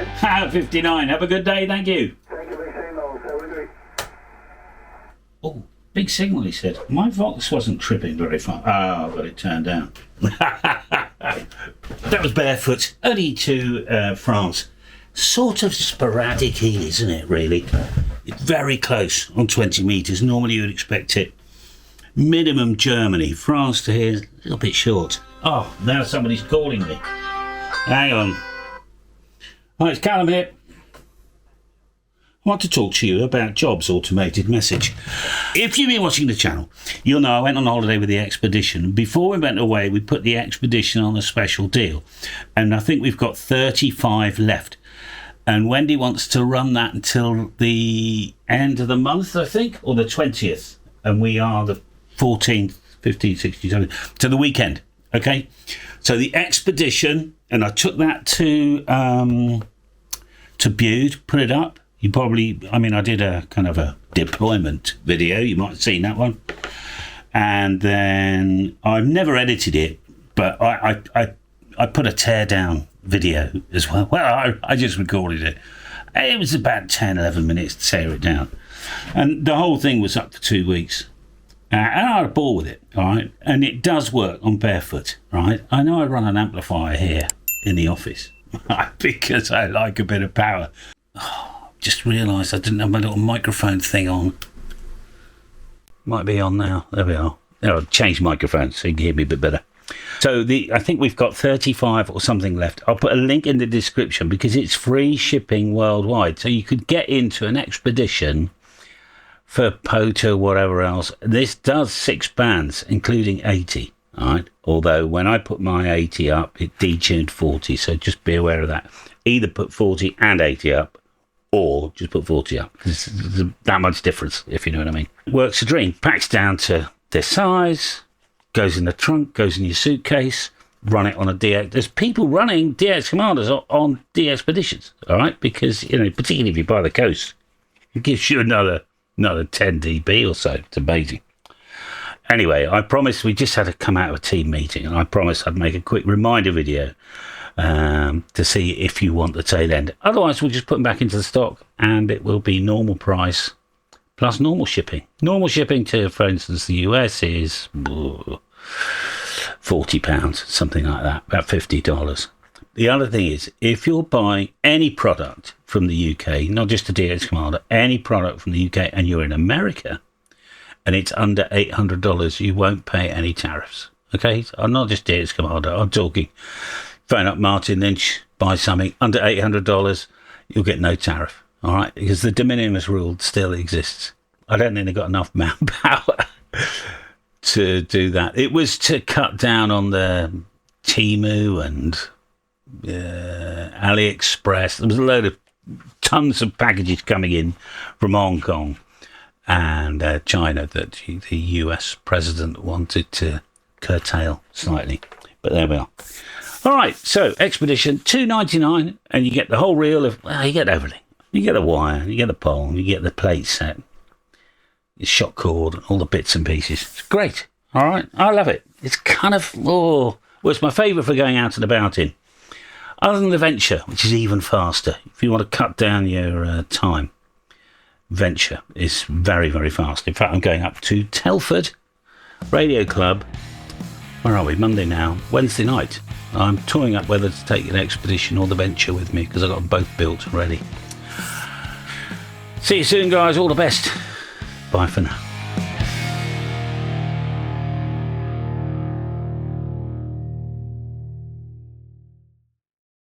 59. 59. Have a good day, thank you. Thank you, big signal. So we do. Oh, big signal, he said. My Vox wasn't tripping very far. Oh, I've got it turned down. That was barefoot. Early to France. Sort of sporadic heel, isn't it, really? It's very close on 20 metres. Normally you would expect it. Minimum Germany. France to here, a little bit short. Oh, now somebody's calling me. Hang on. Hi, it's Callum here. I want to talk to you about Jobs automated message. If you've been watching the channel, you'll know I went on holiday with the expedition. Before we went away, we put the expedition on a special deal. And I think we've got 35 left. And Wendy wants to run that until the end of the month, I think, or the 20th. And we are the 14th, 15th, 16th, 17th, to the weekend. Okay? So the expedition, and I took that to Bude, put it up. You probably, I did a kind of a deployment video. You might have seen that one. And then I've never edited it, but I put a teardown video as well. Well, I just recorded it. It was about 10, 11 minutes to tear it down. And the whole thing was up for 2 weeks. And I had a ball with it, all right? And it does work on barefoot, right? I know I run an amplifier here in the office because I like a bit of power. Oh, just realised I didn't have my little microphone thing on. Might be on now. There we are. I'll change microphones so you can hear me a bit better. So I think we've got 35 or something left. I'll put a link in the description because it's free shipping worldwide. So you could get into an expedition for POTA, whatever else. This does 6 bands, including 80. All right. Although when I put my 80 up, it detuned 40. So just be aware of that. Either put 40 and 80 up, or just put 40 up. There's that much difference, if you know what I mean. Works a dream. Packs down to this size. Goes in the trunk, goes in your suitcase, run it on a DX. There's people running DX Commanders on DX Expeditions, all right? Because, particularly if you're by the coast, it gives you another 10 dB or so. It's amazing. Anyway, I promised we just had to come out of a team meeting, and I promised I'd make a quick reminder video to see if you want the tail end. Otherwise, we'll just put them back into the stock, and it will be normal price plus normal shipping. Normal shipping to, for instance, the US is £40, something like that, about $50. The other thing is, if you're buying any product from the UK, not just a DX Commander, any product from the UK, and you're in America, and it's under $800, you won't pay any tariffs. Okay? I'm not just DX Commander, I'm talking, phone up Martin Lynch, buy something under $800, you'll get no tariff. All right? Because the de minimis rule still exists. I don't think they've got enough manpower to do that. It was to cut down on the Temu and AliExpress. There was a load of tons of packages coming in from Hong Kong and China that the US president wanted to curtail slightly. But there we are. All right, so Expedition $2.99, and you get the whole reel of, you get everything. You get the wire, you get the pole, you get the plate set, your shock cord, and all the bits and pieces. It's great. All right, I love it. It's kind of, it's my favourite for going out and about in. Other than the Venture, which is even faster. If you want to cut down your time, Venture is very, very fast. In fact, I'm going up to Telford Radio Club. Where are we? Monday now. Wednesday night. I'm toying up whether to take an Expedition or the Venture with me because I've got them both built and ready. See you soon, guys. All the best. Bye for now.